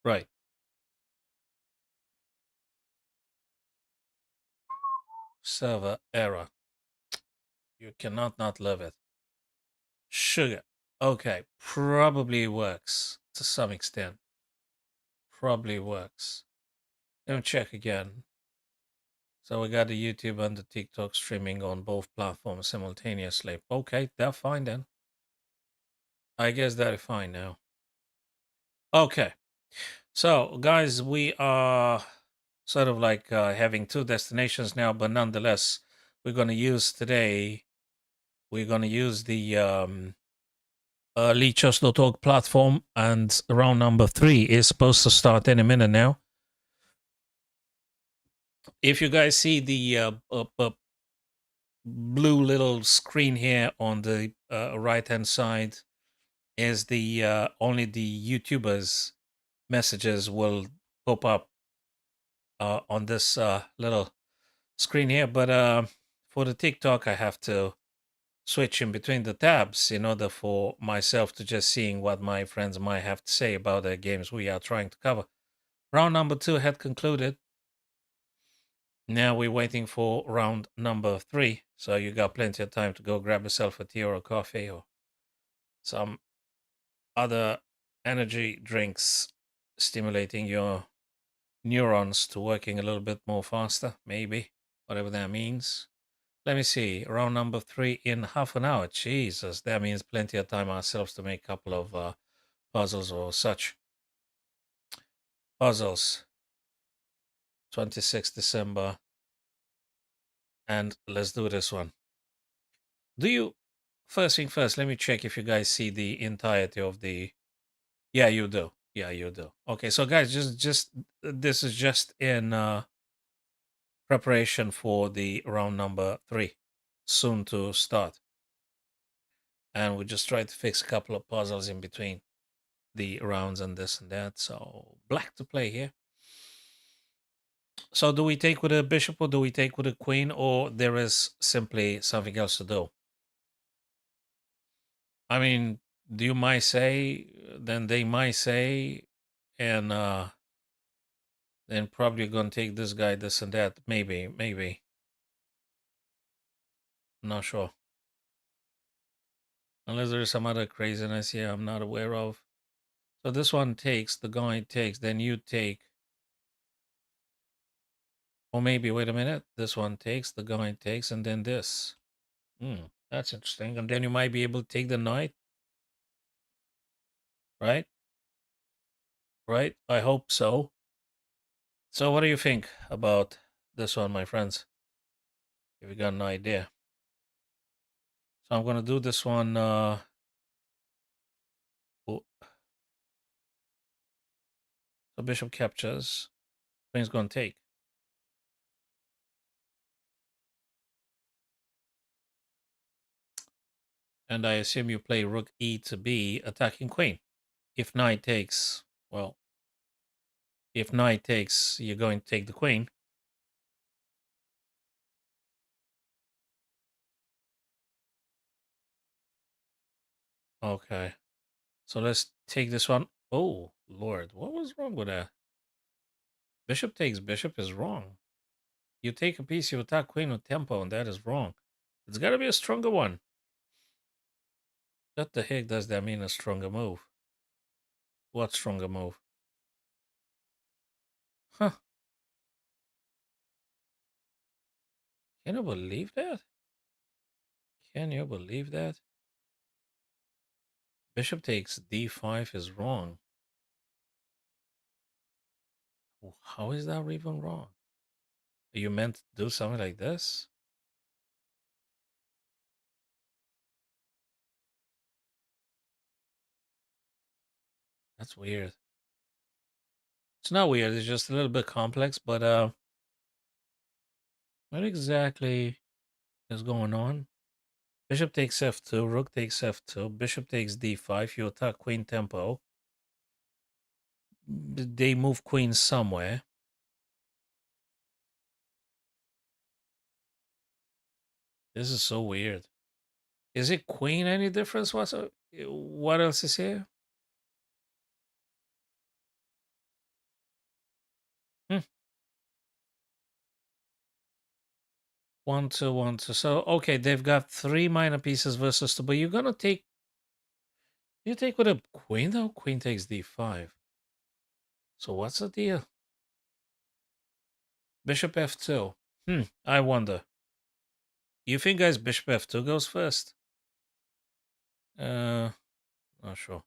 Right. Server error. You cannot not love it. Sugar. Okay. Probably works to some extent. Probably works. Let me check again. So we got the YouTube and the TikTok streaming on both platforms simultaneously. Okay, they're fine then. I guess they're fine now. Okay. So, guys, we are sort of like having two destinations now, but nonetheless, we're going to use today, we're going to use the Leechos.org platform, and round number 3 is supposed to start any minute now. If you guys see the blue little screen here on the right hand side, is the only the YouTubers' messages will pop up on this little screen here. But for the TikTok, I have to switch in between the tabs in order for myself to just seeing what my friends might have to say about the games we are trying to cover. Round number 2 had concluded. Now we're waiting for round number 3. So you got plenty of time to go grab yourself a tea or a coffee or some other energy drinks stimulating your neurons to working a little bit more faster, maybe, whatever that means. Let me see. Round number 3 in half an hour. Jesus, that means plenty of time ourselves to make a couple of puzzles or such. Puzzles. 26th December. And let's do this one. Do you, first thing first, let me check if you guys see the entirety of the, yeah, you do. Yeah, you do. Okay, so guys, this is just in preparation for the round number 3, soon to start. And we just try to fix a couple of puzzles in between the rounds and this and that. So black to play here. So do we take with a bishop or do we take with a queen, or there is simply something else to do? I mean, do you might say, then they might say, and then probably gonna take this guy, this and that. Maybe. Not sure. Unless there's some other craziness here I'm not aware of. So this one takes, the guy takes, then you take. Or maybe, wait a minute, this one takes, the guy takes, and then this. That's interesting. And then you might be able to take the knight, right? Right? I hope so. So what do you think about this one, my friends? If you got an idea. So I'm gonna do this one oh, so bishop captures. Queen's gonna take. And I assume you play rook e to b, attacking queen. If knight takes, well, if knight takes, you're going to take the queen. Okay. So let's take this one. Oh, Lord, what was wrong with that? Bishop takes bishop is wrong. You take a piece, you attack queen with tempo, and that is wrong. It's got to be a stronger one. What the heck does that mean, a stronger move? What stronger move? Huh. Can you believe that? Can you believe that? Bishop takes d5 is wrong. How is that even wrong? Are you meant to do something like this? That's weird. It's not weird, it's just a little bit complex, but what exactly is going on? Bishop takes f2, rook takes f2, bishop takes d5, you attack queen tempo. They move queen somewhere. This is so weird. Is it queen any difference? What else is here? 1, 2, 1, 2. So, okay, they've got 3 minor pieces versus 2, but you're going to take. You take with a queen, though? Queen takes d5. So, what's the deal? Bishop f2. I wonder. You think, guys, bishop f2 goes first? Not sure.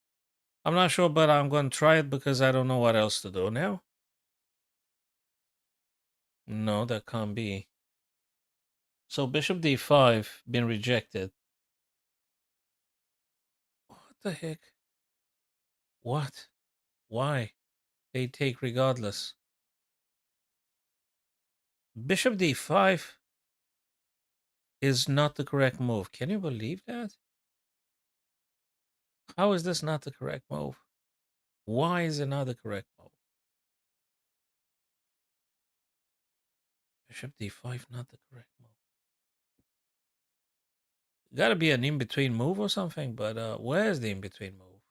I'm not sure, but I'm going to try it because I don't know what else to do now. No, that can't be. So bishop d5 been rejected. What the heck? What? Why? They take regardless. Bishop d5 is not the correct move. Can you believe that? How is this not the correct move? Why is it not the correct move? Bishop d5 not the correct move. Got to be an in-between move or something, but where's the in-between move?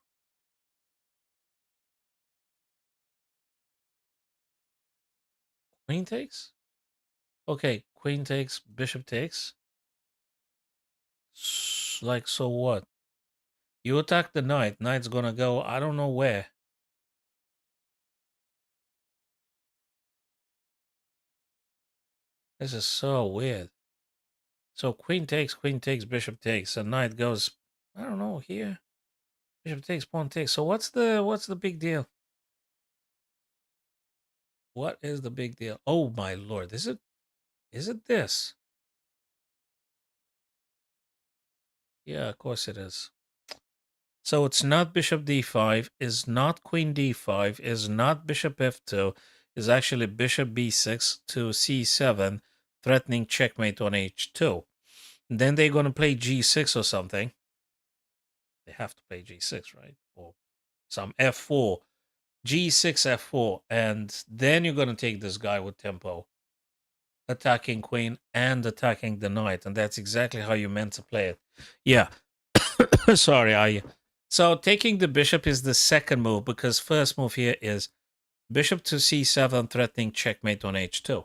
Queen takes? Okay, queen takes, bishop takes. Like, so what? You attack the knight. Knight's gonna go, I don't know where. This is so weird. So queen takes, bishop takes. And knight goes, I don't know, here. Bishop takes, pawn takes. So what's the big deal? What is the big deal? Oh my lord. Is it this? Yeah, of course it is. So it's not bishop d5, is not queen d5, is not bishop f2, is actually bishop b6 to c7, threatening checkmate on h2. And then they're going to play g6 or something. They have to play g6, right? Or some f4, g6, f4. And then you're going to take this guy with tempo, attacking queen and attacking the knight. And that's exactly how you meant to play it. Yeah. Sorry, so taking the bishop is the second move because first move here is bishop to c7 threatening checkmate on h2.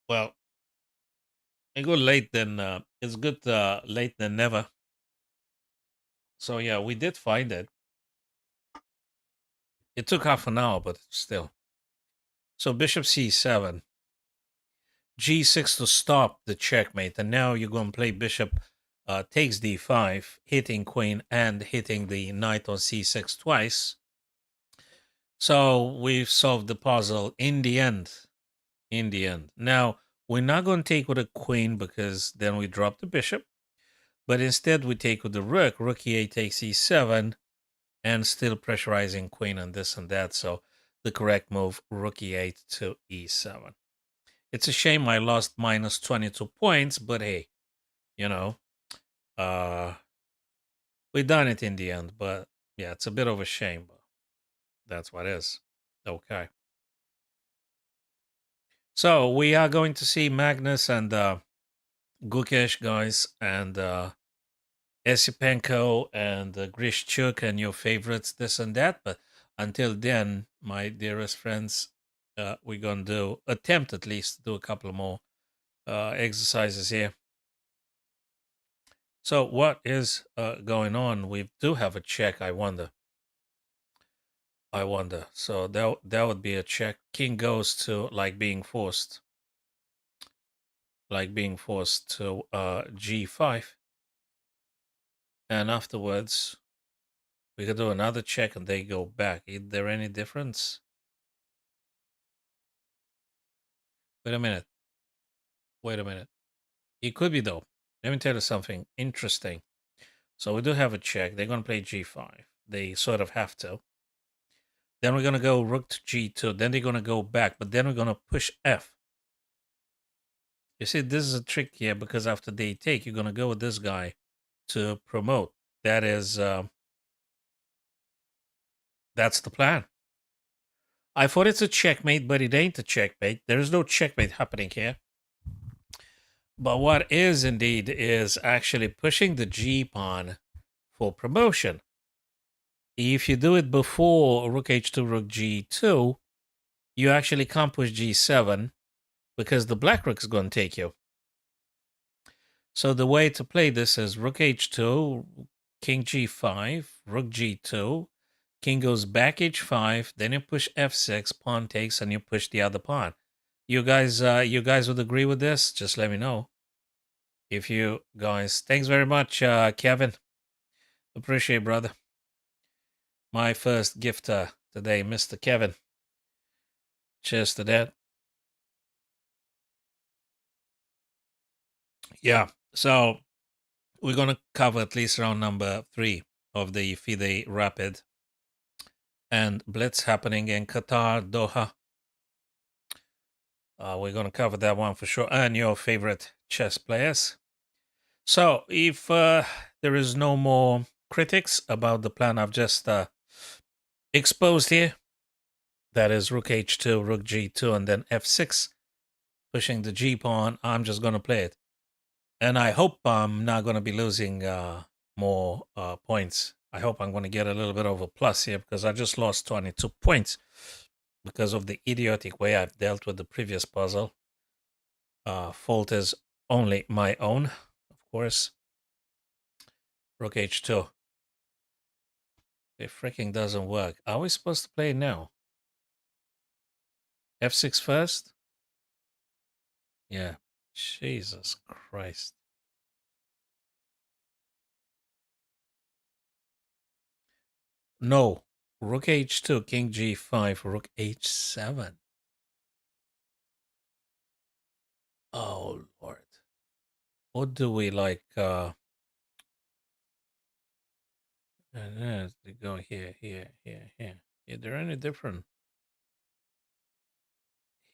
Well, I go late then it's good late than never. So yeah, we did find it. It took half an hour, but still. So bishop c7, g6 to stop the checkmate, and now you're going to play bishop takes d5, hitting queen and hitting the knight on c6 twice. So we've solved the puzzle in the end. In the end. Now, we're not going to take with a queen because then we drop the bishop. But instead, we take with the rook. Rook e8 takes e7 and still pressurizing queen and this and that. So the correct move, rook e8 to e7. It's a shame I lost minus 22 points, but hey, you know, we done it in the end. But yeah, it's a bit of a shame, but that's what it is. Okay. So we are going to see Magnus and Gukesh, guys, and Esipenko and Grishchuk and your favorites, this and that. But until then, my dearest friends, we're going to attempt at least to do a couple more exercises here. So what is going on? We do have a check, I wonder. So that would be a check. King goes to like being forced to g5. And afterwards, we could do another check and they go back. Is there any difference? Wait a minute. It could be though. Let me tell you something interesting. So we do have a check. They're going to play g5. They sort of have to. Then we're going to go rook to g2. Then they're going to go back. But then we're going to push f. You see, this is a trick here because after they take, you're going to go with this guy to promote. That is, that's the plan. I thought it's a checkmate, but it ain't a checkmate. There's no checkmate happening here. But what is indeed is actually pushing the G pawn for promotion. If you do it before rook h2, rook g2, you actually can't push g7 because the black rook is going to take you. So the way to play this is rook h2, king g5, rook g2, king goes back h5, then you push f6, pawn takes, and you push the other pawn. You guys would agree with this? Just let me know. If you guys, thanks very much, Kevin. Appreciate, brother. My first gifter today, Mr. Kevin. Cheers to that. Yeah, so we're going to cover at least round number 3 of the FIDE Rapid and Blitz happening in Qatar, Doha. We're going to cover that one for sure, and your favorite chess players. So, if there is no more critics about the plan I've just exposed here, that is rook h2, rook g2, and then f6, pushing the g pawn, I'm just going to play it. And I hope I'm not going to be losing more points. I hope I'm going to get a little bit of a plus here because I just lost 22 points because of the idiotic way I've dealt with the previous puzzle. Fault is only my own, of course. Rook h2. It freaking doesn't work. Are we supposed to play now? f6 first? Yeah. Jesus Christ. No. Rook h2, king g5, rook h7. Oh, Lord. What do we like? And then they go here, here, here, here. Yeah, they're any different.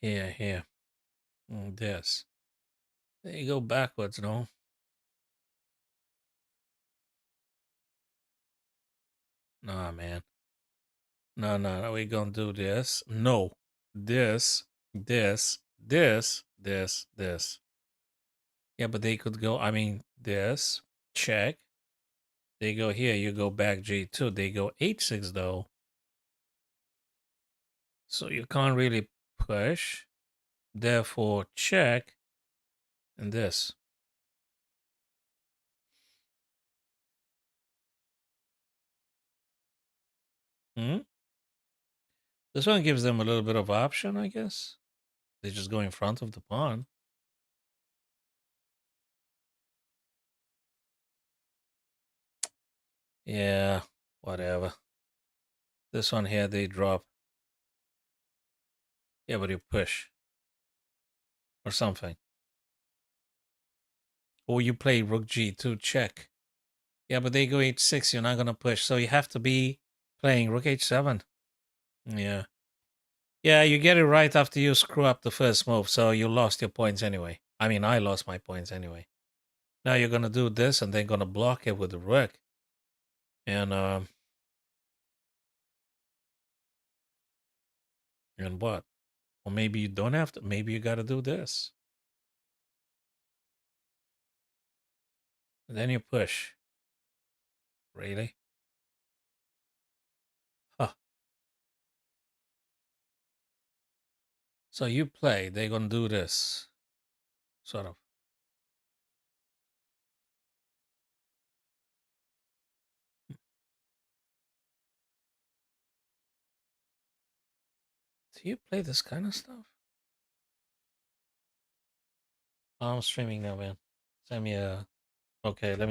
Here, here. This. There you go backwards, no? Nah, man. No, no, no. We're gonna do this. No. This, this, this. Yeah, but they could go, I mean, this. Check. They go here, you go back G2. They go H6 though. So you can't really push. Therefore, check. And this. Hmm? This one gives them a little bit of option, I guess. They just go in front of the pawn. Yeah, whatever. This one here, they drop. Yeah, but you push. Or something. Or you play rook g2 check. Yeah, but they go h6, you're not going to push. So you have to be playing rook h7. Yeah. Yeah, you get it right after you screw up the first move, so you lost your points anyway. I mean, I lost my points anyway. Now you're going to do this, and they're going to block it with the rook. And what? Or maybe you don't have to. Maybe you got to do this. And then you push. Really? Huh. So you play, they're going to do this. Sort of. Do you play this kind of stuff? I'm streaming now, man. Send me a. Okay, let me just.